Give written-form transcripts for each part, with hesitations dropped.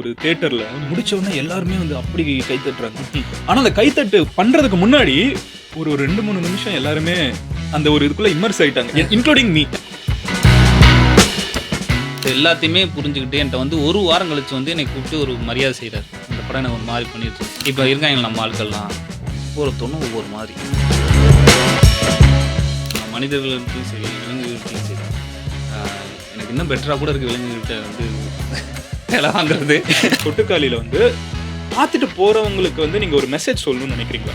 ஒரு தியேட்டர்ல முடிச்ச உடனே எல்லாருமே வந்து அப்படி கை தட்டுறாங்க. ஆனா அந்த கைத்தட்டு பண்றதுக்கு முன்னாடி ஒரு 2-3 நிமிஷம் எல்லாருமே அந்த ஒரு இதுக்குள்ள இம்மர்ஸ் ஆயிட்டாங்க, இன்க்ளூடிங் மீ. எல்லாத்தையுமே புரிஞ்சுக்கிட்டு என்கிட்ட வந்து ஒரு வாரம் கழிச்சு வந்து என்னை கூப்பிட்டு ஒரு மரியாதை செய்கிறார். இந்த படம் எனக்கு ஒரு மாதிரி பண்ணிடுச்சு. இப்போ இருக்காங்க நம்ம ஆட்கள்லாம் ஒவ்வொருத்தனும் ஒவ்வொரு மாதிரி, மனிதர்களுக்கும் சரி விலங்குகளுக்கும் சரி. எனக்கு இன்னும் பெட்டராக கூட இருக்குது விலங்குகிட்ட வந்து வேலை வாங்குறது. கொட்டுக்காலியில் வந்து பார்த்துட்டு போறவங்களுக்கு வந்து நீங்க ஒரு மெசேஜ் சொல்லணும்னு நினைக்கிறீங்களா?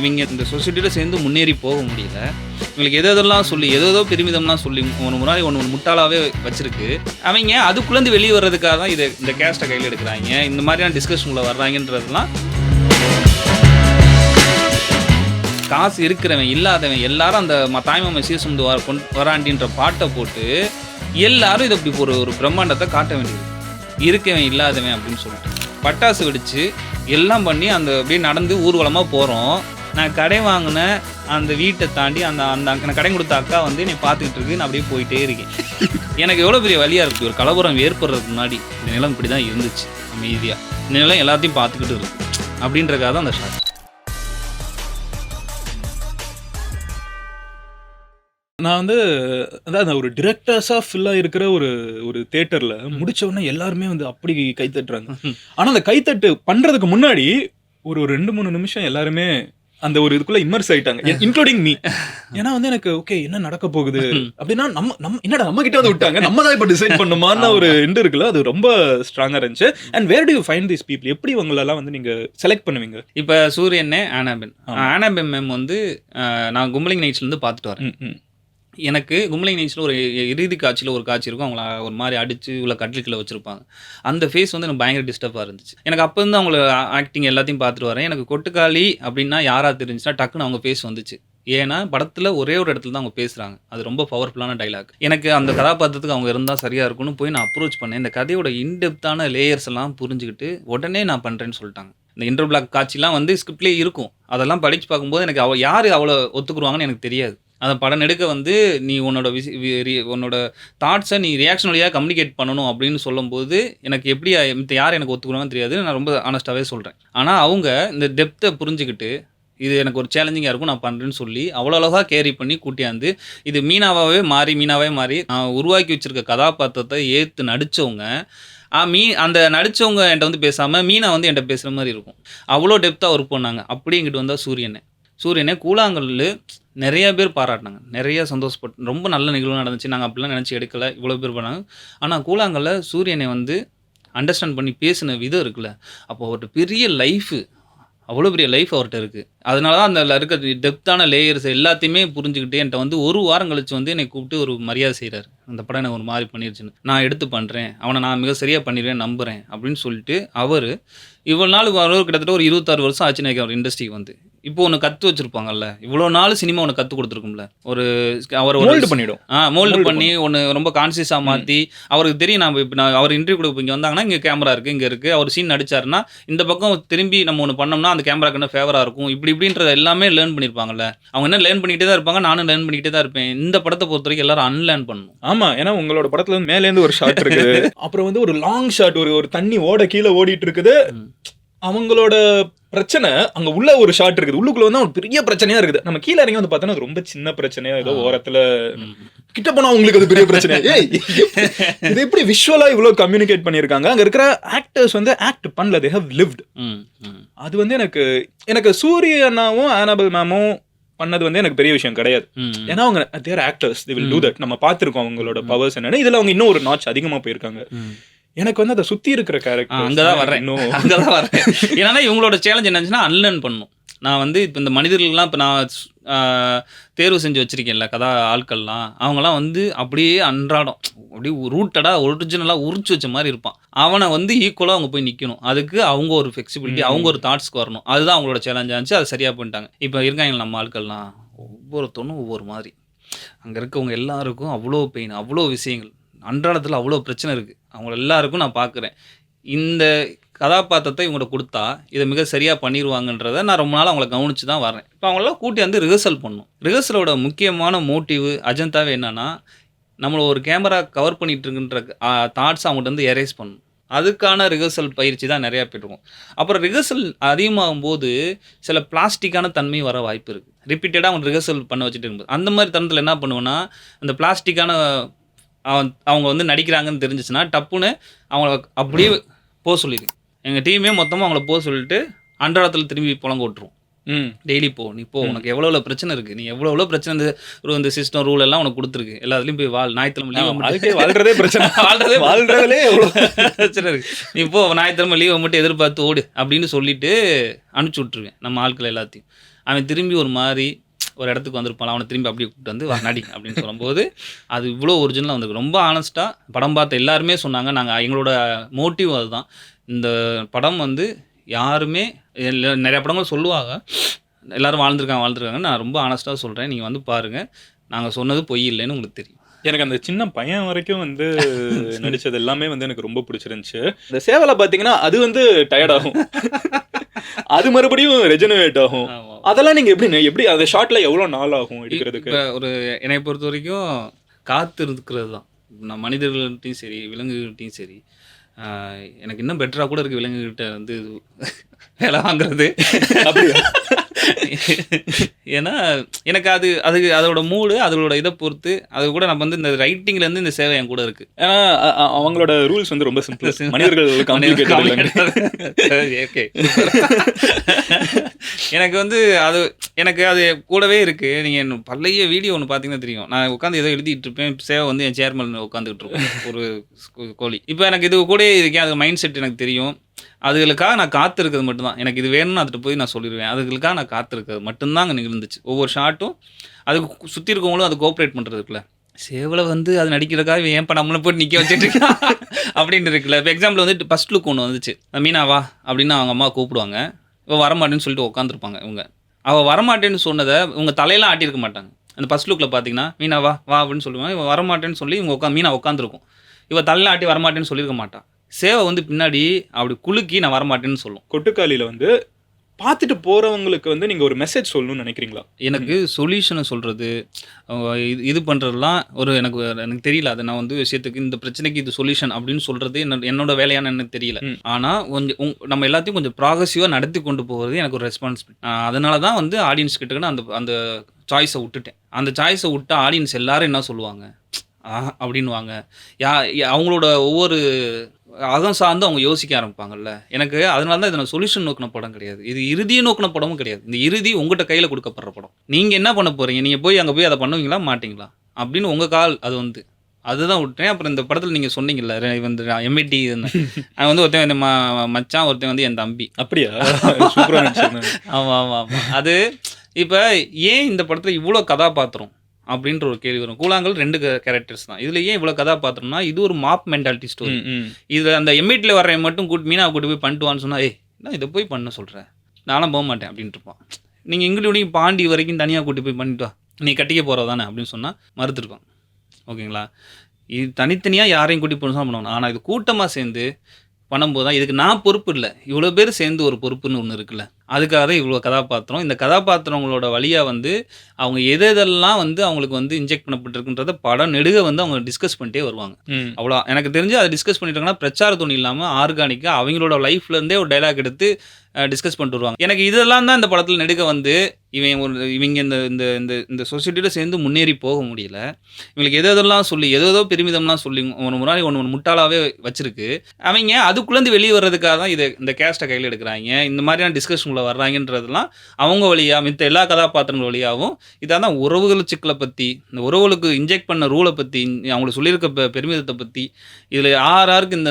இவங்க இந்த சொசைட்டியில் சேர்ந்து முன்னேறி போக முடியல. இவங்களுக்கு எதெல்லாம் சொல்லி ஏதோ பெருமிதம்லாம் சொல்லி ஒரு முன்னாடி ஒன்று முட்டாளாவே வச்சிருக்கு. அவங்க அதுக்குள்ளேருந்து வெளியே வர்றதுக்காக தான் இதை இந்த கேஸ்ட்டை கையில் எடுக்கிறாங்க. இந்த மாதிரியான டிஸ்கஷனில் வர்றாங்கன்றதுலாம் காசு இருக்கிறவன் இல்லாதவன் எல்லாரும் அந்த தாய்மாம சீசுந்து வராண்டின்ற பாட்டை போட்டு எல்லாரும் இதை இப்படி ஒரு பிரம்மாண்டத்தை காட்ட வேண்டியது. இருக்கவன் இல்லாதவன் அப்படின்னு சொல்லிட்டு பட்டாசு வெடித்து எல்லாம் பண்ணி அந்த அப்படியே நடந்து ஊர்வலமாக போகிறோம். நான் கடை வாங்கின அந்த வீட்டை தாண்டி அந்த அந்த கடை கொடுத்த அக்கா வந்து என்னை பார்த்துக்கிட்டு இருக்கு. நான் அப்படியே போயிட்டே இருக்கேன். எனக்கு எவ்வளோ பெரிய வழியாக இருக்குது. ஒரு கலவரம் ஏற்படுறதுக்கு முன்னாடி இந்த நிலம் இப்படி தான் இருந்துச்சு அமைதியாக. இந்த நிலம் எல்லாத்தையும் பார்த்துக்கிட்டு இருக்கு அப்படின்றக்காக தான் அந்த ஷாட். நான் வந்து அதாவது ஒரு டிரெக்டர்ஸா ஃபில்லா இருக்கிற ஒரு தியேட்டர்ல முடிச்ச உடனே எல்லாருமே வந்து அப்படி கை தட்டுறாங்க. ஆனா அந்த கைத்தட்டு பண்றதுக்கு முன்னாடி ஒரு 2-3 நிமிஷம் எல்லாருமே அந்த ஒரு இதுக்குள்ள இம்மர்ஸ் ஆயிட்டாங்க, இன்க்ளூடிங் மீ. ஏன்னா வந்து எனக்கு ஓகே என்ன நடக்க போகுது அப்படின்னா நம்ம என்னடா நம்ம கிட்ட வந்து விட்டாங்க, நம்ம தான் இப்ப டிசைட் பண்ணுமான்னு ஒரு எண்ட் இருக்குல்ல, அது ரொம்ப ஸ்ட்ராங்கா இருந்துச்சு. And where do you find these people? எப்படி இவங்களெல்லாம் வந்து நீங்க செலக்ட் பண்ணுவீங்க? இப்போ சூரியனே ஆனாபென் மேம் வந்து நான் கும்பலிங் நைட்ஸ்லேருந்து பார்த்துட்டு வரேன். எனக்கு கும்பலிங் நைட்ஸில் ஒரு இறுதி காட்சியில் ஒரு காட்சி இருக்கும். அவங்கள ஒரு மாதிரி அடித்து இவ்வளோ கட்லுக்கில் வச்சுருப்பாங்க. அந்த ஃபேஸ் வந்து எனக்கு பயங்கர டிஸ்டர்பாக இருந்துச்சு. எனக்கு அப்போ வந்து அவங்கள ஆக்டிங் எல்லாத்தையும் பார்த்துட்டு வரேன். எனக்கு கொட்டுக்காளி அப்படின்னா யாராக தெரிஞ்சுன்னா டக்குன்னு அவங்க ஃபேஸ் வந்துச்சு. ஏன்னா படத்தில் ஒரே ஒரு இடத்துல தான் அவங்க பேசுகிறாங்க. அது ரொம்ப பவர்ஃபுல்லான டைலாக். எனக்கு அந்த கதாபாத்திரத்துக்கு அவங்க இருந்தால் சரியாக இருக்கும்னு போய் நான் அப்ரோச் பண்ணேன். இந்த கதையோட இன்டெப்த்தான லேயர்ஸ் எல்லாம் புரிஞ்சுக்கிட்டு உடனே நான் பண்ணுறேன்னு சொல்லிட்டாங்க. இந்த இன்டர் பிளாக் காட்சிலாம் வந்து ஸ்கிரிப்ட்லேயே இருக்கும். அதெல்லாம் படித்து பார்க்கும்போது எனக்கு யார் அவ்வளோ ஒத்துக்குருவாங்கன்னு எனக்கு தெரியாது. அந்த படம் எடுக்க வந்து நீ உன்னோட தாட்ஸை நீ ரியாக்ஷன் வழியாக கம்யூனிகேட் பண்ணணும் அப்படின்னு சொல்லும்போது எனக்கு எப்படி யார் எனக்கு ஒத்துக்குறாங்கன்னு தெரியாது. நான் ரொம்ப ஆனஸ்ட்டாகவே சொல்கிறேன். ஆனால் அவங்க இந்த டெப்த்தை புரிஞ்சுக்கிட்டு இது எனக்கு ஒரு சேலஞ்சிங்காக இருக்கும் நான் பண்ணுறேன்னு சொல்லி அவ்வளோ அழகாக கேரி பண்ணி கூட்டியாந்து இது மீனாவே மாறி உருவாக்கி வச்சுருக்க கதாபாத்திரத்தை ஏற்று நடித்தவங்க. அந்த நடித்தவங்க என்கிட்ட வந்து பேசாமல் மீனா வந்து என்கிட்ட பேசுகிற மாதிரி இருக்கும். அவ்வளோ டெப்த்தாக ஒர்க் பண்ணாங்க. அப்படி இங்கிட்டு வந்தால் சூரியனே கூழாங்கல்ல நிறைய பேர் பாராட்டினாங்க, நிறைய சந்தோஷப்பட்டு ரொம்ப நல்ல நிகழ்வு நடந்துச்சு. நாங்கள் அப்படிலாம் நினச்சி எடுக்கலை, இவ்வளோ பேர் பண்ணாங்க. ஆனால் கூழாங்கல்ல சூரியனை வந்து அண்டர்ஸ்டாண்ட் பண்ணி பேசின விதம் இருக்குல்ல, அப்போ அவர்கிட்ட பெரிய லைஃபு, அவ்வளோ பெரிய லைஃப் அவர்கிட்ட இருக்குது. அதனால தான் அந்த இருக்க டெப்த்தான லேயர்ஸ் எல்லாத்தையுமே புரிஞ்சுக்கிட்டு என்கிட்ட வந்து ஒரு வாரம் கழிச்சு வந்து என்னை கூப்பிட்டு ஒரு மரியாதை செய்கிறார். அந்த படம் எனக்கு ஒரு மாதிரி பண்ணிருச்சுன்னு நான் எடுத்து பண்ணுறேன், அவனை நான் மிக சரியாக பண்ணிடுவேன் நம்புகிறேன் அப்படின்னு சொல்லிட்டு அவர் இவ்வளோ நாள் கிட்டத்தட்ட ஒரு 26 வருஷம் ஆச்சு நினைக்கிறேன் அவர் இண்டஸ்ட்ரிக்கு வந்து. இப்போ ஒன்று கற்று வச்சுருப்பாங்கல்ல, இவ்வளோ நாள் சினிமா ஒன்று கற்றுக் கொடுத்துருக்கும்ல, அவர் மோல்டு பண்ணிவிடும். மோல்டு பண்ணி ஒன்று ரொம்ப கான்சியஸாக மாற்றி அவருக்கு தெரியும். நான் அவர் இன்டர்வியூ கொடுக்க இங்கே வந்தாங்கன்னா இங்கே கேமரா இருக்குது, இங்கே இருக்குது, அவர் சீன் நடிச்சாருன்னா இந்த பக்கம் திரும்பி நம்ம ஒன்று பண்ணோம்னா அந்த கேமராக்கு என்ன ஃபேவராக இருக்கும், இப்படின்றத எல்லாமே லேர்ன் பண்ணியிருப்பாங்கல்ல. அவங்க என்ன லேர்ன் பண்ணிக்கிட்டே தான் இருப்பாங்க, நானும் லேர்ன் பண்ணிக்கிட்டே தான் இருப்பேன். இந்த படத்தை பொறுத்த வரைக்கும் எல்லாரும் அன்லேர்ன் பண்ணணும். ஆமாம், ஏன்னா உங்களோட படத்துல வந்து மேலேருந்து ஒரு ஷாட் இருக்குது, அப்புறம் வந்து ஒரு லாங் ஷாட், ஒரு தண்ணி ஓட கீழே ஓடிட்டு இருக்குது. அவங்களோட பிரச்சனை அங்க உள்ள ஒரு ஷாட் இருக்குது, உள்ளுக்குள்ள வந்து ஒரு பெரிய பிரச்சனையா இருக்குது. நம்ம கீழே இறங்கி வந்து பார்த்தோன்னா அது ரொம்ப சின்ன பிரச்சனையா ஏதோ ஓரத்துல, கிட்ட போனா உங்களுக்கு அது பெரிய பிரச்சனை. இது எப்படி விஷுவலா இவ்வளவு கம்யூனிகேட் பண்ணியிருக்காங்க. அங்க இருக்கிற ஆக்டர்ஸ் வந்து ஆக்ட் பண்ணல, தே ஹவ் லிவ்ட். அது வந்து எனக்கு சூரிய அண்ணாவும் ஆனாபெல் மேமும் பண்ணது வந்து எனக்கு பெரிய விஷயம் கிடையாது. ஏன்னா அவங்க they're actors, they will do that. நம்ம பார்த்துருக்கோம் அவங்களோட பவர்ஸ் என்னன்னு. இதுல அவங்க இன்னும் ஒரு நாட்ச் அதிகமா போயிருக்காங்க. எனக்கு வந்து அதை சுற்றி இருக்கிற கேரக்டர் அங்கதான் வரேன். ஏன்னா இவங்களோட சேலஞ்ச் என்னச்சுன்னா அன்லேர்ன் பண்ணணும். நான் வந்து இப்போ இந்த மனிதர்கள்லாம் இப்போ நான் தேர்வு செஞ்சு வச்சுருக்கேன்ல ஆட்கள்லாம், அவங்களாம் வந்து அப்படியே அன்றாடம் அப்படியே ரூட்டடாக ஒரிஜினலாக உரிச்சு வச்ச மாதிரி இருப்பான். அவனை வந்து ஈக்குவலாக அவங்க போய் நிற்கணும். அதுக்கு அவங்க ஒரு ஃப்ளெக்சிபிலிட்டி, அவங்க ஒரு தாட்ஸ்க்கு வரணும். அதுதான் அவங்களோட சேலஞ்சாக இருந்துச்சு. அதை சரியாக பண்ணிட்டாங்க. இப்போ இருக்காங்க நம்ம ஆட்கள்லாம் ஒவ்வொருத்தனும் ஒவ்வொரு மாதிரி. அங்கே இருக்கவங்க எல்லாருக்கும் அவ்வளோ பெயின், அவ்வளோ விஷயங்கள், அன்றாடத்தில் அவ்வளோ பிரச்சனை இருக்குது. அவங்கள எல்லாருக்கும் நான் பார்க்குறேன். இந்த கதாபாத்திரத்தை இவங்கள்ட்ட கொடுத்தா இதை மிக சரியாக பண்ணிடுவாங்கன்றதை நான் ரொம்ப நாள் அவங்கள கவனித்து தான் வரேன். இப்போ அவங்களெல்லாம் கூட்டி வந்து ரிஹர்சல் பண்ணணும். ரிஹர்சலோட முக்கியமான மோட்டிவ் அஜந்தாவே என்னென்னா, நம்மள ஒரு கேமரா கவர் பண்ணிட்டு இருக்குன்ற தாட்ஸ் அவங்ககிட்ட வந்து எரேஸ் பண்ணணும். அதுக்கான ரிஹர்சல் பயிற்சி தான் நிறையா போய்ட்டுருக்கும். அப்புறம் ரிஹர்சல் அதிகமாகும்போது சில பிளாஸ்டிக்கான தன்மை வர வாய்ப்பு இருக்குது. ரிப்பீட்டடாக அவங்க ரிஹர்சல் பண்ண வச்சுட்டு இருக்கும்போது அந்த மாதிரி தருணத்தில் என்ன பண்ணுவேன்னா, அந்த பிளாஸ்டிக்கான அவங்க வந்து நடிக்கிறாங்கன்னு தெரிஞ்சிச்சுன்னா டப்புன்னு அவங்கள அப்படியே போக சொல்லிடு. எங்கள் டீமே மொத்தமாக அவங்கள போக சொல்லிட்டு அன்றாடத்தில் திரும்பி புலங்க விட்டுருவோம். டெய்லி போ, நீ போ, உனக்கு எவ்வளோ பிரச்சனை இருக்குது, நீ எவ்வளோ பிரச்சனை இந்த சிஸ்டம் ரூல் எல்லாம் உனக்கு கொடுத்துருக்கு, எல்லாத்துலேயும் போய் ஞாயிற்றுக்கிழமை லீவ் வாழ்றதே பிரச்சனை, வாழ்றதுலே எவ்வளோ பிரச்சனை இருக்குது, நீ போ ஞாயிற்றுக்கிழமை லீவை மட்டும் எதிர்பார்த்து ஓடு அப்படின்னு சொல்லிட்டு அனுப்பிச்சி விட்ருவேன் நம்ம ஆட்கள் எல்லாத்தையும். அவன் திரும்பி ஒரு மாதிரி ஒரு இடத்துக்கு வந்திருப்பான், அவனை திரும்பி அப்படியே கூப்பிட்டு வந்து நடி அப்படின்னு சொல்லும்போது அது இவ்வளோ ஒரிஜினலாக வந்திருக்கு. ரொம்ப ஆனஸ்ட்டாக படம் பார்த்த எல்லாருமே சொன்னாங்க. நாங்கள் எங்களோட மோட்டிவ் அதுதான். இந்த படம் வந்து யாருமே நிறையா படங்கள் சொல்லுவாங்க, எல்லோரும் வாழ்ந்துருக்காங்க. நான் ரொம்ப ஆனஸ்ட்டாக சொல்கிறேன், நீங்கள் வந்து பாருங்கள், நாங்கள் சொன்னது பொய் இல்லைன்னு உங்களுக்கு தெரியும். எனக்கு அந்த சின்ன பையன் வரைக்கும் வந்து நடித்தது எல்லாமே வந்து எனக்கு ரொம்ப பிடிச்சிருந்துச்சு. இந்த சேவலை பார்த்தீங்கன்னா அது வந்து டயர்ட் ஆகும், அது மறுபடியும் ரெஜெனரேட் ஆகும். அதெல்லாம் நீங்கள் எப்படி அந்த ஷார்ட்டில் எவ்வளோ நாள் ஆகும் எடுக்கிறதுக்கு? இப்போ ஒரு என்னை பொறுத்த வரைக்கும் காத்து இருக்கிறது தான். நான் மனிதர்கள்ட்டையும் சரி விலங்குகள்கிட்டையும் சரி, எனக்கு இன்னும் பெட்டராக கூட இருக்குது விலங்குகிட்ட வந்து வேலை வாங்குறது. அப்படியா? ஏன்னா எனக்கு அதோட மூடு அதோட இதை பொறுத்து அது கூட நம்ம வந்து இந்த ரைட்டிங்லேருந்து இந்த சேவை என் கூட இருக்குது. ஏன்னா அவங்களோட ரூல்ஸ் வந்து ரொம்ப சிம்பிள், மனிதர்கள் ஓகே. எனக்கு வந்து எனக்கு அது கூடவே இருக்குது. நீங்கள் பழைய வீடியோ ஒன்று பார்த்தீங்கன்னா தெரியும், நான் உட்காந்து ஏதோ எழுதிட்டு இருப்பேன், சேவை வந்து என் சேர்மன் உட்காந்துக்கிட்டு இருப்பேன் ஒரு கோழி. இப்போ எனக்கு இது கூட இருக்கேன், அது மைண்ட் செட் எனக்கு தெரியும். அதுகளுக்காக நான் காத்திருக்கிறது மட்டும்தான். எனக்கு இது வேணும்னு அதுட்டு போய் நான் சொல்லிடுவேன். அதுகளுக்காக நான் காத்திருக்கிறது மட்டும்தான் அங்கே நிகழ்ந்துச்சு. ஒவ்வொரு ஷாட்டும் அதுக்கு சுற்றி இருக்கவங்களும் அது கோஆப்ரேட் பண்ணுறது இருக்குல்ல. சேவலை வந்து அது நடிக்கிறதுக்காக ஏன் இப்போ நம்மளை போட்டு நிற்க வச்சுட்டு இருக்கான் அப்படின்னு இருக்குல்ல. இப்போ எக்ஸாம்பிள் வந்து ஃபஸ்ட் லுக் ஒன்று வந்துச்சு, மீனாவா அப்படின்னு அவங்க அம்மா கூப்பிடுவாங்க, இவள் வரமாட்டேன்னு சொல்லிட்டு உட்காந்துருப்பாங்க. அவள் வரமாட்டேன்னு சொன்னதை இவங்க தலையெல்லாம் ஆட்டியிருக்க மாட்டாங்க. அந்த ஃபஸ்ட் லுக்கில் பார்த்தீங்கன்னா மீனாவா வா அப்படின்னு சொல்லுவாங்க, இவன் வரமாட்டேன்னு சொல்லி இவங்க மீனா உட்காந்துருக்கும், இவள் தலையெல்லாம் ஆட்டி வரமாட்டேன்னு சொல்லியிருக்க மாட்டான். சேவை வந்து பின்னாடி அப்படி குலுக்கி நான் வரமாட்டேன்னு சொல்லும். கொட்டுக்காலியில் வந்து பார்த்துட்டு போகிறவங்களுக்கு வந்து நீங்கள் ஒரு மெசேஜ் சொல்லணும்னு நினைக்கிறீங்களா? எனக்கு சொல்யூஷனை சொல்கிறது இது பண்ணுறதுலாம் எனக்கு தெரியல. அதை நான் வந்து விஷயத்துக்கு இந்த பிரச்சனைக்கு இது சொல்யூஷன் அப்படின்னு சொல்கிறது என்னோட வேலையான எனக்கு தெரியல. ஆனால் கொஞ்சம் நம்ம எல்லாத்தையும் கொஞ்சம் ப்ராக்ரெசிவாக நடத்தி கொண்டு போகிறது எனக்கு ஒரு ரெஸ்பான்சிபிலிட்டி. அதனால தான் வந்து ஆடியன்ஸ் கிட்டக்கு அந்த சாய்ஸை விட்டுட்டேன். அந்த சாய்ஸை விட்டால் ஆடியன்ஸ் எல்லாரும் என்ன சொல்லுவாங்க அப்படின்வாங்க. அவங்களோட ஒவ்வொரு அகம் சார்ந்து அவங்க யோசிக்க ஆரம்பிப்பாங்கல்ல. எனக்கு அதனால தான் இது நான் சொல்யூஷன் நோக்கின படம் கிடையாது, இது இறுதியை நோக்கின படமும் கிடையாது. இந்த இறுதி உங்கள்கிட்ட கையில் கொடுக்கப்படுற படம். நீங்கள் என்ன பண்ண போகிறீங்க, நீங்கள் போய் அங்கே போய் அதை பண்ணுவீங்களா மாட்டிங்களா அப்படின்னு உங்கள் கால். அதுதான் விட்டேன். அப்புறம் இந்த படத்தில் நீங்கள் சொன்னீங்கல்ல வந்து எம்ஐடி அவன் வந்து ஒருத்தன் இந்த மச்சான், ஒருத்தன் வந்து என் தம்பி. அப்படியா? ஆமாம் ஆமாம் ஆமாம். அது இப்போ ஏன் இந்த படத்தில் இவ்வளோ கதாபாத்திரம் அப்படின்ற ஒரு கேள்வி வரும். கூழாங்கல் 2 கேரக்டர்ஸ் தான். இதில் ஏன் இவ்வளோ கதாபாத்திரம்னா இது ஒரு மாப் மென்டாலிட்டி ஸ்டோரி. இது அந்த எம்ஐடியில் வர்ற மட்டும் மீனாவை கூட்டு போய் பண்ணிட்டு வான்னு சொன்னால், நான் இதை போய் பண்ண சொல்கிறேன், நானும் போக மாட்டேன் அப்படின்ட்டு இருப்பான். நீங்கள் இங்கிலூடியும் பாண்டி வரைக்கும் தனியாக கூட்டி போய் பண்ணிட்டு வா, நீ கட்டிக்க போகிறதா தானே அப்படின்னு சொன்னால் மறுத்துருப்பான். ஓகேங்களா? இது தனித்தனியாக யாரையும் கூட்டி போகணும் தான் பண்ணுவாங்க. ஆனால் இது கூட்டமாக சேர்ந்து பண்ணும்போது தான் இதுக்கு நான் பொறுப்பு இல்லை, இவ்வளோ பேர் சேர்ந்து ஒரு பொறுப்புன்னு ஒன்று இருக்குல்ல, அதுக்காக தான் இவ்வளோ கதாபாத்திரம். இந்த கதாபாத்திரங்களோட வழியாக வந்து அவங்க எதெல்லாம் வந்து அவங்களுக்கு வந்து இன்ஜெக்ட் பண்ணப்பட்டிருக்குன்றத படம் நெடுக வந்து அவங்க டிஸ்கஸ் பண்ணிட்டே வருவாங்க. அவ்வளோ எனக்கு தெரிஞ்சு அதை டிஸ்கஸ் பண்ணிட்டாங்கன்னா பிரச்சார துணி இல்லாமல் ஆர்கானிக்காக அவங்களோட லைஃப்லேருந்தே ஒரு டைலாக் எடுத்து டிஸ்கஸ் பண்ணிட்டு வருவாங்க. எனக்கு இதெல்லாம் தான் இந்த படத்தில் நெடுக வந்து இவங்க இந்த சொசைட்டியோட சேர்ந்து முன்னேறி போக முடியல. இவங்களுக்கு எதெல்லாம் சொல்லி ஏதோ பெருமிதம்லாம் சொல்லி ஒரு முன்னாடி ஒன்று முட்டாளாவே வச்சிருக்கு. அவங்க அதுக்குள்ளேருந்து வெளியே வர்றதுக்காக தான் இந்த கேஸ்ட்டை கையில் எடுக்கிறாங்க, இந்த மாதிரியான டிஸ்கஷனுக்குள்ள வர்றாங்கன்றதுலாம் அவங்க வழியாக மித்த எல்லா கதாபாத்திரங்கள் வழியாகவும். இதான் உறவுகள் சிக்கலை பற்றி, இந்த உறவுகளுக்கு இன்ஜெக்ட் பண்ண ரூலை பற்றி, அவங்களுக்கு சொல்லியிருக்க பெருமிதத்தை பற்றி, இதில் யாருக்கு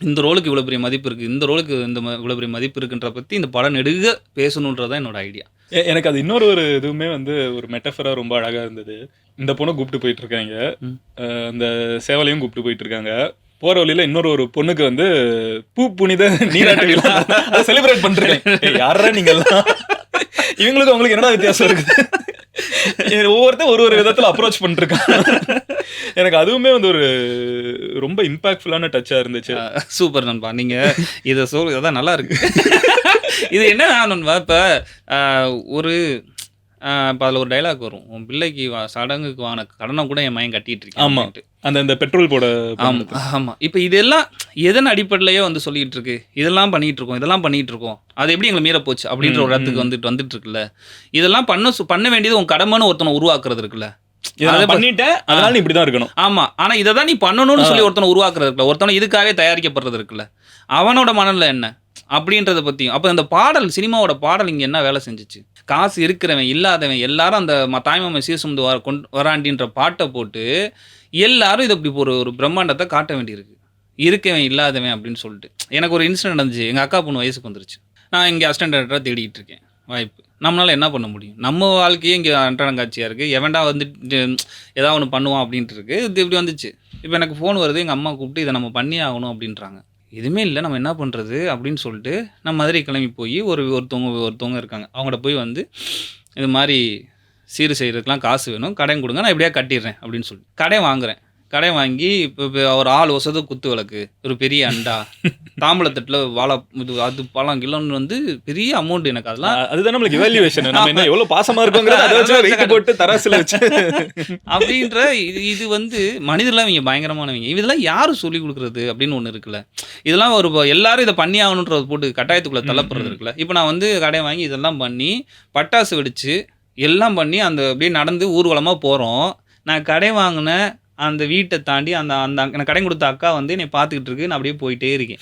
இந்த ரோலுக்கு இவ்வளோ பெரிய மதிப்பு இருக்குது, இந்த ரோலுக்கு இவ்வளோ பெரிய மதிப்பு இருக்குன்ற பற்றி இந்த படம் நெடுக பேசணுன்றதான் என்னோட ஐடியா. எனக்கு அது இன்னொரு இதுவுமே வந்து ஒரு மெட்டஃபராக ரொம்ப அழகாக இருந்தது. இந்த பொண்ணை கூப்பிட்டு போயிட்டு இருக்காங்க, அந்த சேவலையும் கூப்பிட்டு போயிட்டு இருக்காங்க. போகிற வழியில் இன்னொரு பொண்ணுக்கு வந்து புனித நீராட்டு விழா செலிப்ரேட் பண்ணிருக்காங்க. யாரா நீங்கள்லாம், இவங்களுக்கு அவங்களுக்கு என்னடா வித்தியாசம் இருக்குது? ஒவ்வொருத்தரும் ஒரு விதத்தில் அப்ரோச் பண்ணிருக்காங்க. எனக்கு அதுவுமே வந்து ஒரு ரொம்ப இம்பாக்ட்ஃபுல்லான டச்சாக இருந்துச்சு. சூப்பர் நண்பா, நீங்கள் இதை இதான் நல்லா இருக்கு. இது என்ன நண்பா, இப்போ ஒரு இப்போ அதில் ஒரு டைலாக் வரும், உன் பிள்ளைக்கு சடங்குக்கு வாங்கின கடனை கூட என் மகன் கட்டிட்டு இருக்கேன் ஆமா. அப்படின்ட்டு. அந்த பெட்ரோல் போட ஆமாம். இப்போ இதெல்லாம் எதன் அடிப்படையிலேயே வந்து சொல்லிட்டு இருக்கு, இதெல்லாம் பண்ணிட்டு இருக்கோம், அது எப்படி எங்களை மீற போச்சு அப்படின்ற ஒரு இடத்துக்கு வந்துட்டு இருக்குல்ல. இதெல்லாம் பண்ண வேண்டியது உன் கடமைன்னு ஒருத்தனை உருவாக்குறது இருக்குல்ல. அதை பண்ணிட்டேன், அதனால நீ இப்படிதான் இருக்கணும். ஆமா. ஆனா இதை தான் நீ பண்ணணும்னு சொல்லி ஒருத்தனை உருவாக்குறது இருக்குல்ல, ஒருத்தனை இதுக்காகவே தயாரிக்கப்படுறது இருக்குல்ல, அவனோட மனநிலை என்ன அப்படின்றத பத்தியும். அப்போ அந்த பாடல், சினிமாவோட பாடல் இங்க என்ன வேலை செஞ்சுச்சு? காசு இருக்கிறவன் இல்லாதவன் எல்லாரும் அந்த தாய்மாமன் சீசுமந்து வராண்டின்ற பாட்டை போட்டு எல்லாரும் இதை இப்படி ஒரு பிரம்மாண்டத்தை காட்ட வேண்டியிருக்கு, இருக்கவன் இல்லாதவன் அப்படின்னு சொல்லிட்டு. எனக்கு ஒரு இன்சிடென்ட் நடந்துச்சு. எங்கள் அக்கா பொண்ணு வயசுக்கு வந்துருச்சு. நான் இங்கே அசிஸ்டன்ட் டைரக்டராக தேடிட்டு இருக்கேன் வாய்ப்பு. நம்மளால் என்ன பண்ண முடியும்? நம்ம வாழ்க்கையே இங்கே அன்றாடங்காட்சியாக இருக்குது. எவன்டா வந்துட்டு ஏதாவது ஒன்று பண்ணுவான் அப்படின்ட்டு இருக்கு. இது இப்படி வந்துச்சு. இப்போ எனக்கு ஃபோன் வருது, எங்கள் அம்மா கூப்பிட்டு இதை நம்ம பண்ணியே ஆகணும் அப்படின்றாங்க. எதுவுமே இல்லை, நம்ம என்ன பண்ணுறது அப்படின்னு சொல்லிட்டு நான் மதுரை கிளம்பி போய் ஒருத்தவங்க இருக்காங்க, அவங்கள்ட்ட போய் வந்து இது மாதிரி சீர் செய்கிறதுக்கெலாம் காசு வேணும், கடன் கொடுங்க, நான் எப்படியா கட்டிடுறேன் அப்படின்னு சொல்லிட்டு கடை வாங்கி இப்போ ஒரு ஆள் ஒசது குத்து விளக்கு, ஒரு பெரிய அண்டா, தாம்பளத்தட்டில் வாழை இது அது பழம் கிலோன்னு வந்து பெரிய அமௌண்ட் எனக்கு. அதெல்லாம் அதுதான் நம்மளுக்கு இவாலுவேஷன். நம்ம என்ன எவ்வளோ பாசமாக இருக்கோங்கிறத அதை வச்சு வெயிட் போட்டு தராசில் வச்சு அப்படின்ற இது வந்து மனிதர்லாம் இவங்க பயங்கரமானவங்க. இதெல்லாம் யாரும் சொல்லிக் கொடுக்குறது அப்படின்னு ஒன்று இருக்குல்ல. இதெல்லாம் ஒரு எல்லாரும் இதை பண்ணி ஆகணுன்றத போட்டு கட்டாயத்துக்குள்ளே தள்ளப்படுறது இருக்குல்ல. இப்போ நான் வந்து கடை வாங்கி இதெல்லாம் பண்ணி பட்டாசு வெடிச்சு எல்லாம் பண்ணி அந்த அப்படியே நடந்து ஊர்வலமாக போகிறோம். நான் கடை வாங்கின அந்த வீட்டை தாண்டி அந்த எனக்கு கடன் கொடுத்த அக்கா வந்து என்னை பார்த்துக்கிட்டு இருக்கு, நான் அப்படியே போயிட்டே இருக்கேன்.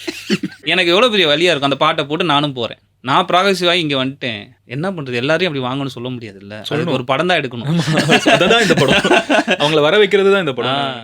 எனக்கு எவ்வளோ பெரிய வழியாக இருக்கும். அந்த பாட்டை போட்டு நானும் போகிறேன். நான் ப்ராகசிவாகி இங்கே வந்துட்டேன். என்ன பண்ணுறது? எல்லாரையும் அப்படி வாங்கணும்னு சொல்ல முடியாதுல்ல. ஒரு படம் தான் எடுக்கணும். அதுதான் இந்த படம். அவங்கள வர வைக்கிறது தான் இந்த படம்.